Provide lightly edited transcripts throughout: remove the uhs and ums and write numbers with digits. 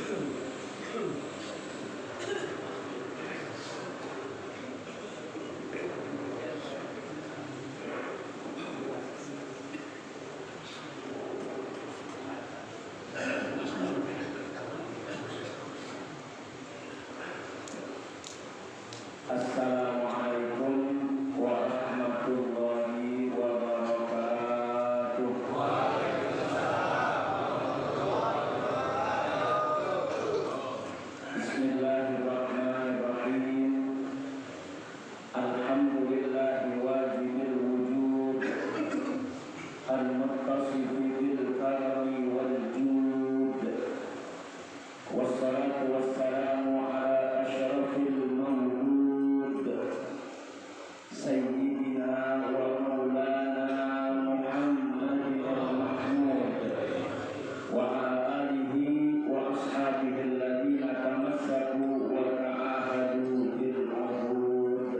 Assalamualaikum warahmatullahi wabarakatuh. Bismillahirrahmanirrahim. Alhamdulillahi wajibil wujud, al-muttasifi bil karami wal jud. Wassalatu wassalamu ala asyrafil mawjud Sayyidina wa maulana Muhammadin al-Mahmud wa ala alihi wa ashabihi alladhina tamassaku wa ta'ahadu bil uhud.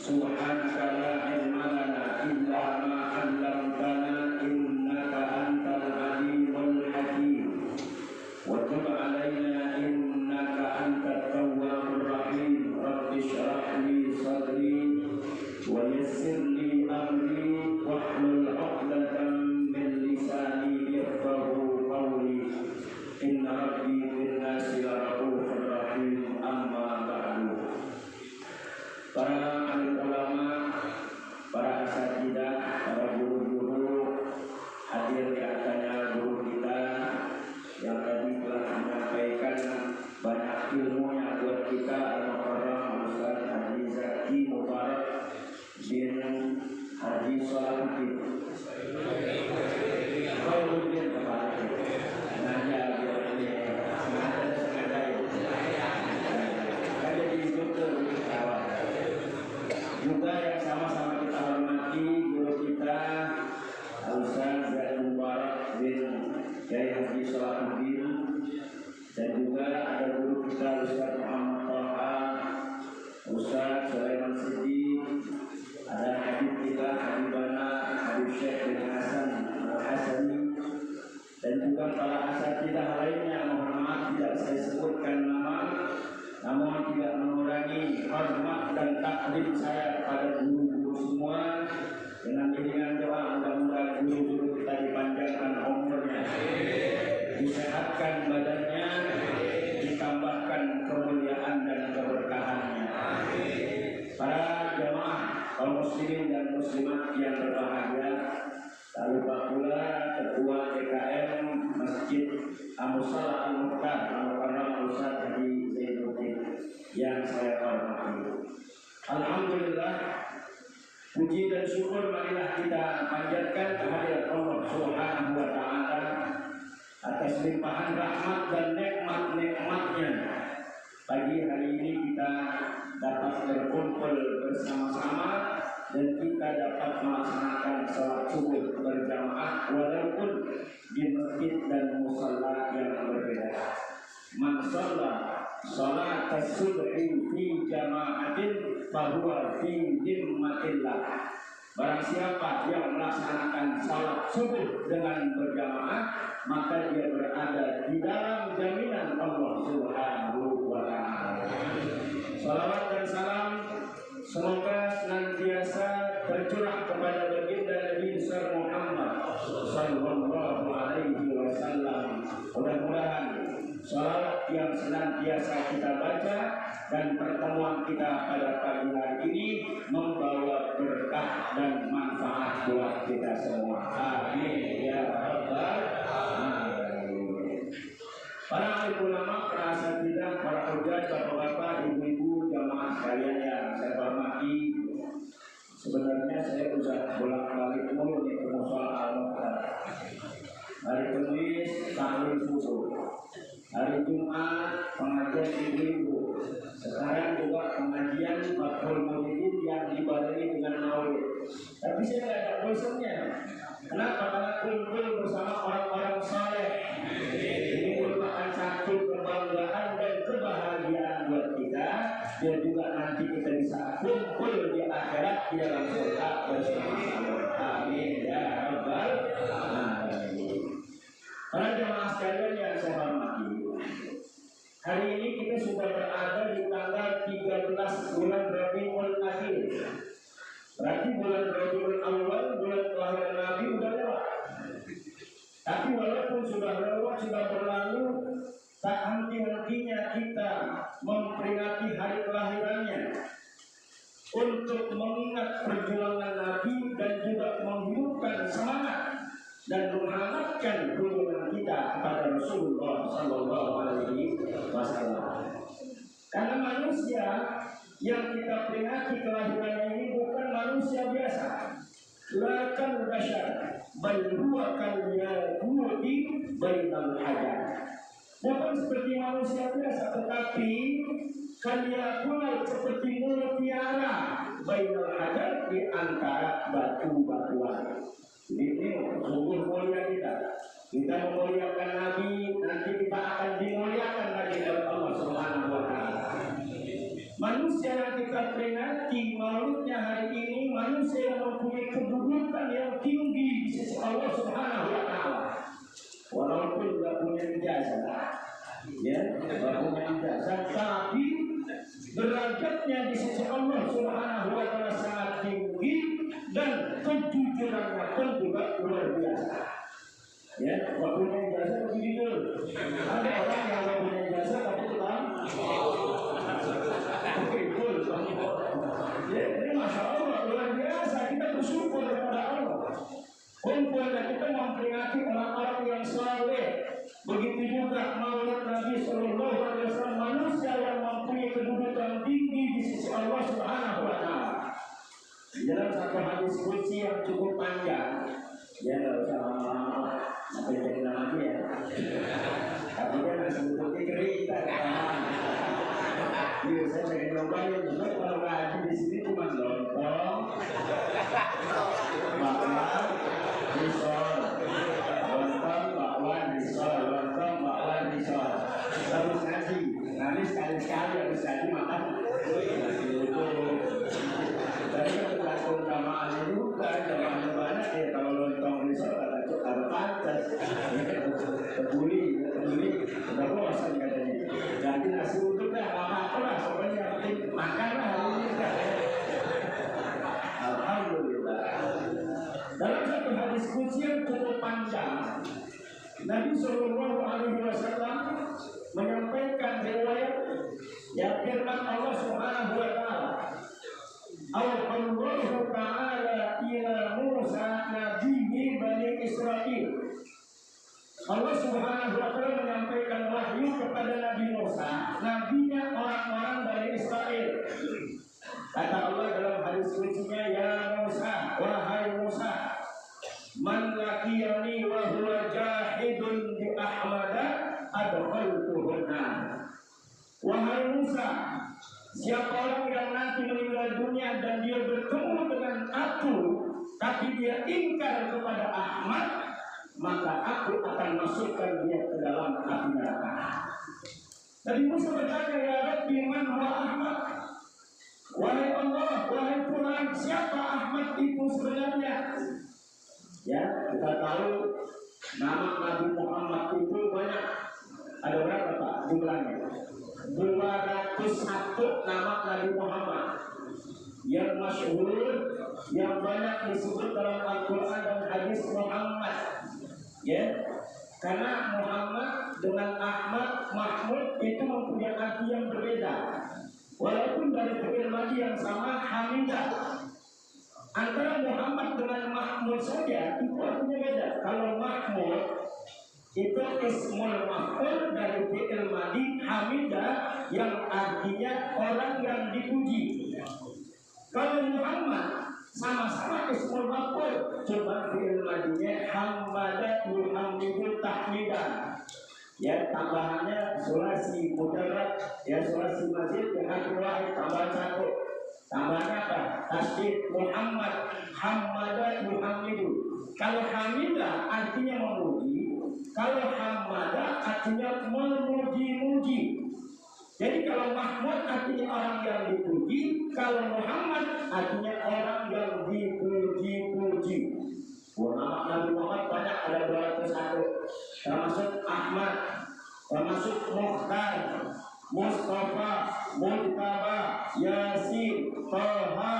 Subhanaka la ilma lana illa ma 'allamtana innaka antal alimul hakim. Wa tub 'alaina innaka antat tawwabur rahim. Rabbi shrah li sadri wa yassir li amri wahlul 'uqdatam min lisani yafqahu qawli. Inna rabbi bin nasi laraufur rahim. Amma ba'du. Para alim ulama, para asatidzah, para guru-guru, hadir di acaranya guru kita yang tadi telah menyampaikan banyak ilmu yang buat kita, Al-Mukarram Ustaz Haji Zaki Mubarak bin Haji Salahuddin Khairuddin kembali sengaja ada di Jogja juga yang sama-sama kita hormati guru kita Ustaz Zaki Mubarak bin Haji Salahuddin, dan juga ada guru kita Ustaz Muhammad Thaha, Ustaz Sulaiman Siddiq, ada Habib kita Habibana Habib Syekh bin Hasan Al-Hasani, dan juga para asatidzah lainnya. Mohon maaf tidak saya sebutkan nama, namun tidak mengurangi hormat dan taklim saya kepada guru-guru semua. Dengan iringan doa mudah-mudahan guru-guru kita dipanjangkan umurnya, disehatkan badannya, ditambahkan kemuliaan dan keberkahannya. Para jamaah kaum muslimin dan muslimat yang berbahagia, tak lupa pula Ketua DKM Masjid Amusala Al-Mukhtar Al-Mukarram Ustaz Haji Zainuddin yang saya hormati. Alhamdulillah, puji dan syukur marilah kita panjatkan kehadirat Allah Subhanahu wa Ta'ala atas limpahan rahmat dan nikmat-nikmatnya. Pagi hari ini kita dapat berkumpul bersama-sama dan kita dapat melaksanakan sholat subuh berjamaah walaupun di masjid dan musalla yang berbeda. Man shalla sholat as-subhi fi jama'atin fahuwa fi dhimmatillah. Barang siapa yang melaksanakan salat subuh dengan berjamaah, maka dia berada di dalam jaminan Allah Subhanahu wa Ta'ala. Salawat dan salam semoga senantiasa tercurah kepada baginda Nabi besar Muhammad sallallahu alaihi wasallam. Mudah-mudahan salawat yang senantiasa kita baca dan pertemuan kita pada pagi hari ini membawa berkah dan manfaat buat kita semua. Amin ya rabbal alamin. Para ulama, para asatidzah, para hujjah, bapak-bapak, ibu-ibu, jamaah sekalian yang saya hormati, sebenarnya saya sudah bolak-balik mulu nih ke musola Al-Mukhtar. Hari Kamis taklim subuh, hari Jumat pengajian ibu-ibu, sekarang juga pengajian Fathul Maulidin yang dibarengi dengan maulid. Tapi saya tidak ada bosannya. Kenapa? Karena kumpul bersama orang-orang saleh. Ini merupakan satu kebanggaan dan kebahagiaan buat kita. Dan juga nanti kita bisa kumpul di akhirat di dalam surga bersama-sama. Amin ya rabbal alamin. Para jemaah sekalian yang saya hormati, hari ini kita sudah berada di tanggal 13 bulan Rabiul Akhir. Berarti bulan Rabiul Awal, bulan kelahiran Nabi udah lewat. Tapi walaupun sudah lewat, sudah berlalu, tak henti-hentinya kita memperingati hari kelahirannya untuk mengingat perjuangan Nabi dan juga menghidupkan semangat dan menghangatkan hubungan kita kepada Rasulullah Sallallahu Alaihi Wasallam. Karena manusia yang kita peringati kelahirannya ini bukan manusia biasa, lakan bashar, bal huwa kal yaquti bainal hajar. Bukan seperti manusia biasa, tetapi kalian seperti mutiara bainal hajar, di antara batu-batuan. Ini sungguh mulia kita. Kita memuliakan Nabi, nanti kita akan dimuliakan lagi oleh Allah Subhanahu wa Ta'ala. Manusia yang kita peringati maulidnya hari ini, manusia yang mempunyai kedudukan yang tinggi di sisi Allah Subhanahu wa Ta'ala. Walaupun tidak punya ijazah, ya, tidak punya ijazah, tapi derajatnya di sisi Allah Subhanahu wa Ta'ala sangat tinggi dan kejujurannya pun juga luar biasa. Ya, tidak punya ijazah begitu. Ada orang yang tidak punya ijazah tapi tetap betul. Ya, ini masya Allah luar biasa. Kita bersyukur kepada Allah. Kumpulnya kita memperingati orang-orang yang saleh. Begitu juga maulid Nabi Sallallahu Alaihi Wasallam, manusia yang mempunyai kedudukan tinggi di sisi Allah Subhanahu Wa Taala. Di dalam satu hadis qudsi yang cukup panjang, ya nggak usah lama-lama, nanti jadi lagi ya. Tapi dia masih butuh cerita. Iya, saya pengen nyobain, cuma kalau ngaji di sini cuma lontong, bakwan, risol, lontong, bakwan, risol, lontong, bakwan, risol. Harus ngaji, nanti sekali-sekali harus ngaji makan. Dari berlaku jamaahnya juga, jamaahnya banyak ya. Kalau lontong risol ada pantas, peduli, udah bosan katanya. Jadi nasi uduk dah, apa-apa lah, pokoknya penting makanlah hari ini kan. Alhamdulillah. Dalam satu hadis qudsi yang cukup panjang, Nabi Sallallahu Alaihi Wasallam menyampaikan riwayat yang firman Allah Subhanahu Wa Taala. Allahu Ta'ala ila Musa nabiyyi Bani Israil. Allah Subhanahu wa Ta'ala menyampaikan wahyu kepada Nabi Musa, nabinya orang-orang Bani Israel. Kata Allah dalam hadis qudsinya, ya Musa, wahai Musa, man laqiyani wa huwa jahidun bi ahmada adkhaltuhunna. Wahai Musa, siapa orang yang nanti meninggal dunia dan dia bertemu dengan aku, tapi dia ingkar kepada Ahmad, maka aku akan masukkan dia ke dalam api neraka. Nabi Musa bertanya, ya Rabbi, man huwa Ahmad? Wahai Allah, wahai Tuhan, siapa Ahmad itu sebenarnya? Ya, kita tahu nama Nabi Muhammad itu banyak. Ada berapa Pak jumlahnya? 201 nama Nabi Muhammad yang masyhur, yang banyak disebut dalam Al-Quran dan hadis Muhammad. Ya, karena Muhammad dengan Ahmad, Mahmud itu mempunyai arti yang berbeda. Walaupun dari fi'il madhi yang sama, Hamidah. Antara Muhammad dengan Mahmud saja itu artinya beda. Kalau Mahmud itu ismul maf'ul dari fi'il madhi Hamidah yang artinya orang yang dipuji. Kalau Muhammad sama-sama ismul maf'ul, cuma fi'il madhinya hamada yuhammidu tahmidan. Ya, tambahannya sulasi mujarrad, ya sulasi mazid dengan wahid tambah satu. Tambahannya apa? Tasdid Muhammad hamada yuhammidu. Kalau hamidah artinya memuji, kalau hamada artinya memuji-muji. Jadi kalau Mahmud artinya orang yang dipuji, kalau Muhammad artinya orang yang dipuji-puji. Nama Nabi Muhammad banyak, ada 201. termasuk Ahmad, termasuk Mukhtar, Mustafa, Mujtaba, Yasin, Toha,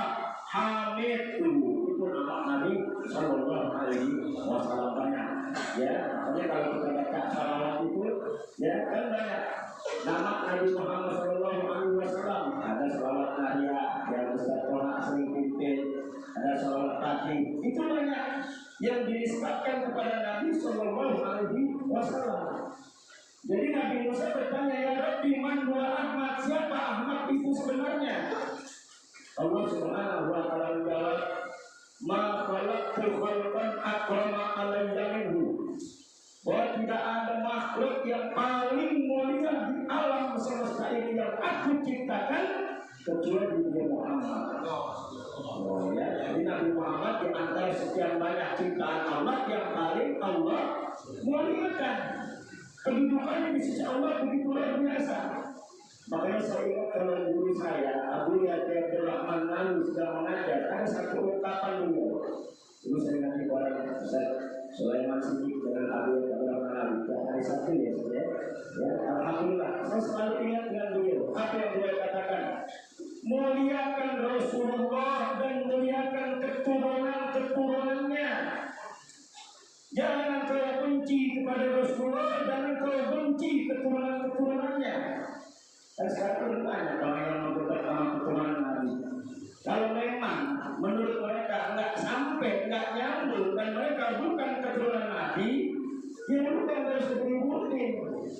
Hamid. Itu nama Nabi Sallallahu Alaihi Wasallam banyak. Ya, makanya kalau kita baca salawat itu, ya kan banyak nama Nabi Muhammad Sallallahu Alaihi Wasallam. Ada salawat Naria yang Ustaz Toha sering pimpin, ada salawat Fatih. Itu banyak yang dinisbatkan kepada Nabi Sallallahu Alaihi Wasallam. Jadi Nabi Musa bertanya, ya Rabbi, man huwa Ahmad? Siapa Ahmad itu sebenarnya? Allah Subhanahu wa taala menjawab, ma khalaqtu khalqan akrama alayya minhu. Bahwa tidak ada makhluk yang paling mulia di alam semesta ini yang aku ciptakan kecuali Nabi Muhammad. Oh ya, jadi Nabi Muhammad di antara sekian banyak ciptaan Allah yang paling Allah muliakan. Kedudukannya di sisi Allah begitu luar biasa. Makanya saya ingat kalau guru saya, Abu Yahya Abdurrahman Nalu sedang mengajar, ada satu ungkapan beliau. Dulu saya ngasih orang Ustaz Sulaiman Siddiq dengan Abu Yahya Abdurrahman Nalu. Hari Sabtu ya, saya. Ya, alhamdulillah. Saya selalu ingat dengan beliau. Apa yang beliau katakan? Muliakan Rasulullah dan muliakan keturunan-keturunannya. Jangan kau benci kepada Rasulullah, jangan kau benci keturunan-keturunannya. Dan sekarang banyak orang yang membuat nama keturunan Nabi. Kalau memang menurut mereka enggak sampai, enggak nyambung, dan mereka bukan keturunan Nabi, ya bukan harus diributin.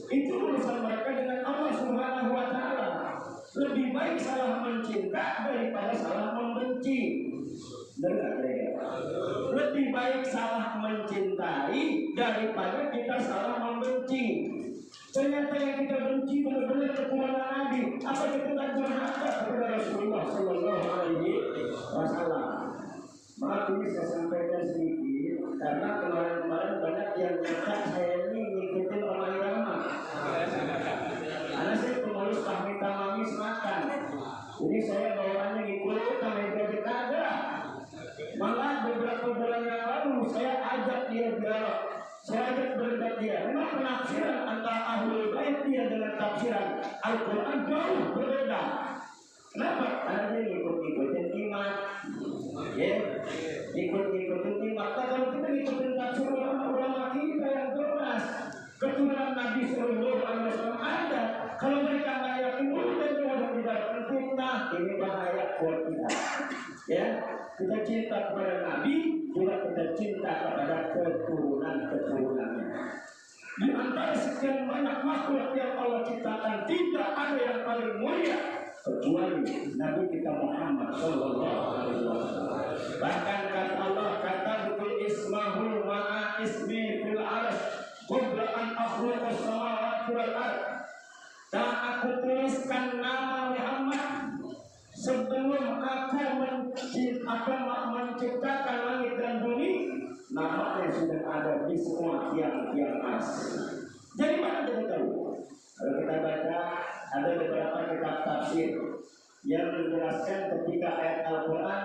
Itu urusan mereka dengan Allah Subhanahu wa taala. Lebih baik salah mencinta daripada salah membenci. Dengar ya. Lebih baik salah mencintai daripada kita salah membenci. Ternyata yang kita benci benar-benar keturunan Nabi. Apa kita durhaka kepada Rasulullah Sallallahu Alaihi Wasallam? Maaf ini saya sampaikan sedikit karena kemarin-kemarin banyak yang nyata saya ini ngikutin orang irama. Karena saya pengurus Fahmi Tamami Selatan. Jadi saya bawaannya ngikut sama Ibu Kada. Malah beberapa bulan yang lalu saya ajak dia dialog. Saya ajak berdebat dia. Memang penafsiran antara Ahlul Bait dia dengan tafsiran Al-Quran jauh berbeda. Kenapa? Karena dia ngikut-ngikutin iman. Ya, ngikut-ngikutin iman. Kalau kita ngikutin tafsir ulama kita yang jelas, keturunan Nabi Sallallahu Alaihi Wasallam ada. Kalau mereka nggak yakin, udah tidak fitnah. Ini bahaya buat kita. Ya, kita cinta kepada Nabi, juga kita cinta kepada keturunan-keturunannya. Di antara sekian banyak makhluk yang Allah ciptakan, tidak ada yang paling mulia kecuali Nabi kita Muhammad Sallallahu Alaihi Wasallam. Bahkan kata Allah, kata betul ismahul ma'a ismi fil arsh qabla an akhluqa samawati wal ardh. Dan aku tuliskan nama Muhammad sebelum aku menciptakan langit dan bumi. Namanya sudah ada di semua tiang-tiang ars. Jadi mana kita tahu? Kalau kita baca ada beberapa kitab tafsir yang menjelaskan ketika ayat Al-Quran,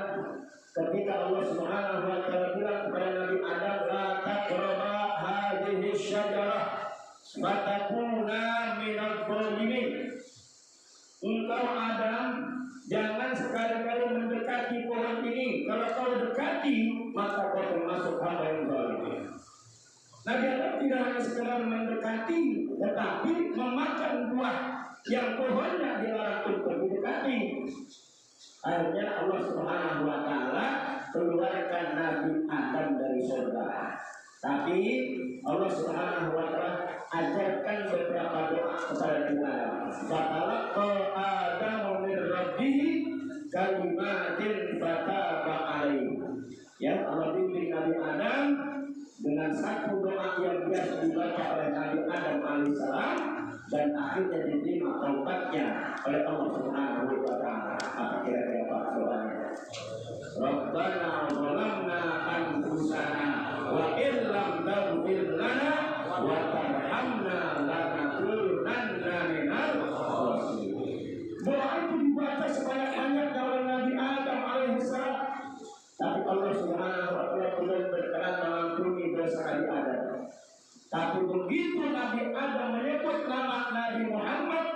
ketika Allah Subhanahu wa taala bilang kepada Nabi Adam, la taqraba hadhihi syajarah fatakuna minadh dhalimin. Engkau Adam, jangan sekali-kali mendekati pohon ini. Kalau kau dekati, maka kau termasuk hamba yang zalim. Nabi Adam tidak hanya sekedar mendekati, tetapi memakan buah yang pohonnya dilarang untuk didekati. Akhirnya Allah Subhanahu wa taala keluarkan Nabi Adam dari surga. Tapi Allah Subhanahu wa taala ajarkan beberapa doa kepada Adam. Fatalaqa Adamu min rabbih kalimatin fataba alaihi. Ya, Allah bimbing Nabi Adam dengan satu doa yang biasa dibaca oleh Nabi Adam alaihissalam dan akhirnya diterima taubatnya oleh Allah Subhanahu wa taala. Apa kira-kira Pak doanya? Rabbana zalamna anfusana wa illam taghfir lana wa tarhamna lanakunanna minal khasirin. Doa itu dibaca sebanyak-banyaknya oleh Nabi Adam alaihissalam. Tapi Allah Subhanahu wa taala belum berkenan mengampuni dosa Nabi Adam. Tapi belum begitu Nabi Adam menyebut nama Nabi Muhammad,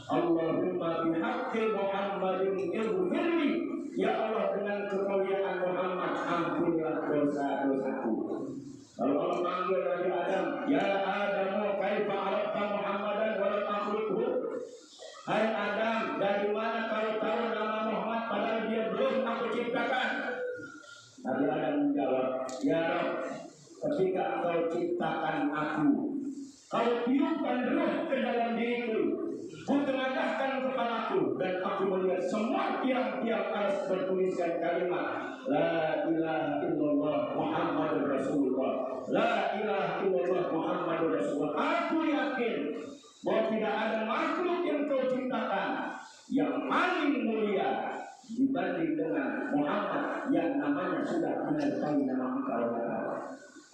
Allahumma bihaqqi Muhammadin ighfirli, ya Allah dengan kemuliaan Muhammad ampunilah dosa-dosaku. Kalau Allah panggil Nabi Adam, ya Adam, kaifa arafta Muhammadan wa lam akhluqhu? Hai Adam, dari mana kau tahu nama Muhammad padahal dia belum aku ciptakan? Nabi Adam menjawab, ya Rabb, ketika engkau ciptakan aku, kau tiupkan ruh ke dalam diriku, ku tengadahkan kepalaku, dan aku melihat semua tiang-tiang aras bertuliskan kalimat La ilaha illallah Muhammadur Rasulullah, La ilaha illallah Muhammadur Rasulullah. Aku yakin bahwa tidak ada makhluk yang kau ciptakan yang paling mulia dibanding dengan Muhammad yang namanya sudah menyertai nama engkau.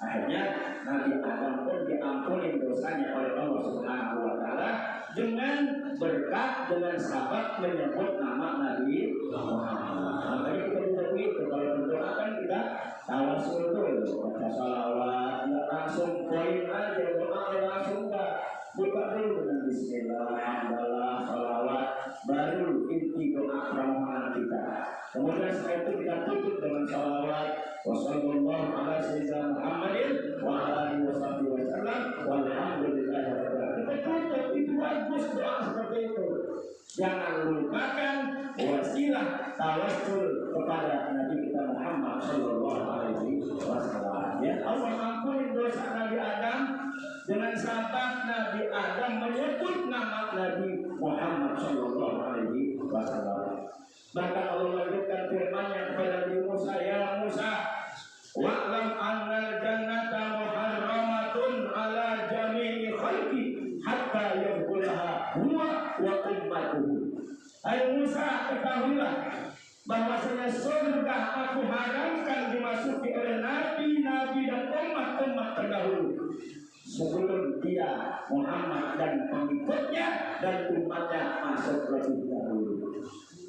Akhirnya Nabi Adam pun diampuni dosanya oleh Allah Subhanahu wa Ta'ala dengan berkat, dengan sabab menyebut nama Nabi Muhammad. Makanya kita juga begitu, kalau berdoa kan kita tawasul dulu, baca salawat, nggak langsung poin aja, doa langsung nggak. Buka dulu dengan bismillah, alhamdulillah, salawat, baru inti doa permohonan kita. Kemudian setelah itu kita tutup dengan salawat, wassallallahu ala sayyidina Muhammadin wa ala alihi wasallam, walhamdulillahirabbil alamin. Kita tutup, itu bagus doa seperti itu. Jangan lupakan wasilah tawassul kepada Nabi kita Muhammad sallallahu alaihi wasallam. Ya Allah ampuni dosa Nabi Adam dengan sabab Nabi Adam menyebut nama Nabi Muhammad sallallahu alaihi wasallam. Bahkan Allah menyebutkan firman-Nya kepada Nabi Musa, ya Musa, wa'lam annal jannata muharramatun ala jami'i khalqi hatta yadkhulaha huwa wa ummatuhu. Hai Musa, ketahuilah bahwasanya surga aku haramkan dimasuki oleh nabi-nabi dan umat-umat terdahulu sebelum dia Muhammad dan pengikutnya dan umatnya masuk lebih dahulu.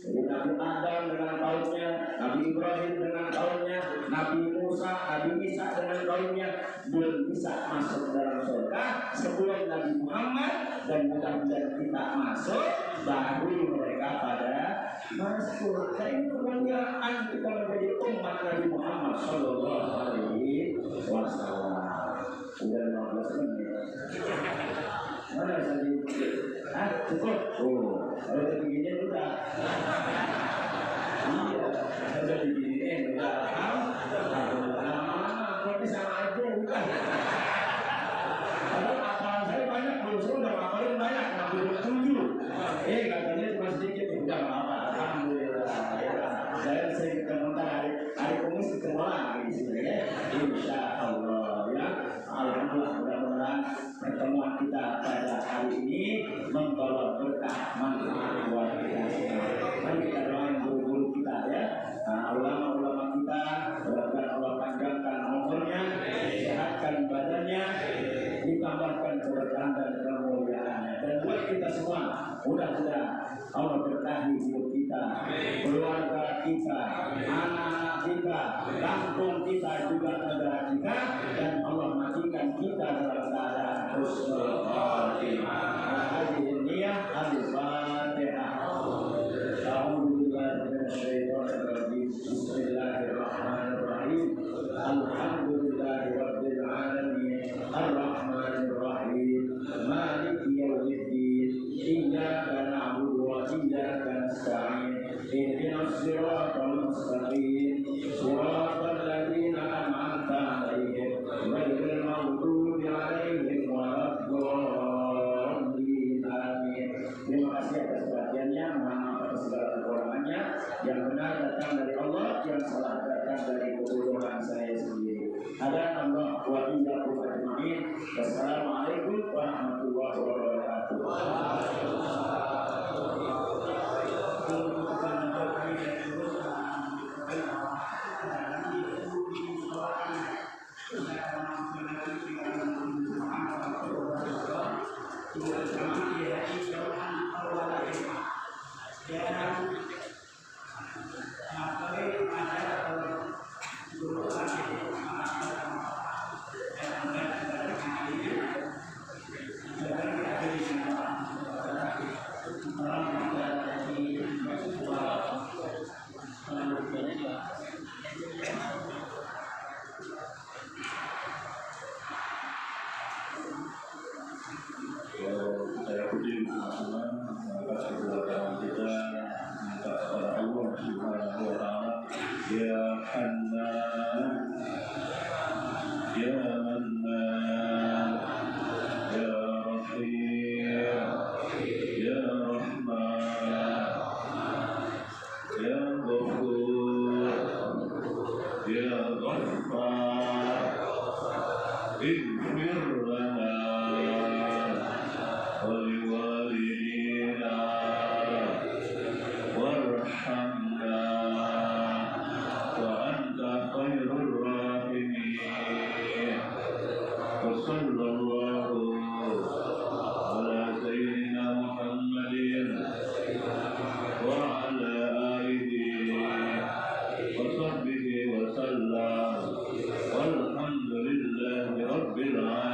Jadi Nabi Adam dengan kaumnya, Nabi Ibrahim dengan kaumnya, Nabi Musa, Nabi Isa dengan kaumnya belum bisa masuk dalam surga sebelum Nabi Muhammad, dan mudah-mudahan kita masuk baru mereka pada masuk. Ini kemuliaan kita menjadi umat Nabi Muhammad sallallahu alaihi wasallam. Udah 15 menit. Mana tadi? Cukup. Oh, kalau begini udah. Iya, udah begini udah. Lama-lama, berarti sama aja udah. Kalau apalan saya banyak, belum sudah ngapalin banyak, nggak 7. Katanya cuma sedikit, udah apa? Alhamdulillah. Dan saya ketemu hari Kamis ketemu lagi di sini ya. Insya Allah ya. Alhamdulillah, mudah-mudahan pertemuan kita pada hari ini membawa berkah manfaat buat kita semua. Mari kita doain guru-guru kita ya, ulama-ulama kita, mudah-mudahan Allah panjangkan umurnya, sehatkan badannya, ditambahkan keberkahan dan kemuliaannya. Dan buat kita semua, mudah-mudahan Allah berkahi hidup kita, keluarga kita, anak-anak kita, kampung kita, juga negara kita, dan Allah matikan kita dalam keadaan husnul khatimah. Hadirin niyah, al-Fatihah. A'udzubillahi minasyaitonir rajim. Bismillahirrahmanirrahim. Alhamdulillahirabbil alamin. Arrahmanir rahim. Maliki yaumiddin. Iyyaka na'budu wa iyyaka nasta'in. Ihdinas siratal mustaqim. Shiratal ladzina an'amta 'alaihim ghairil maghdubi 'alaihim waladdallin. والحمد لله رب العالمين.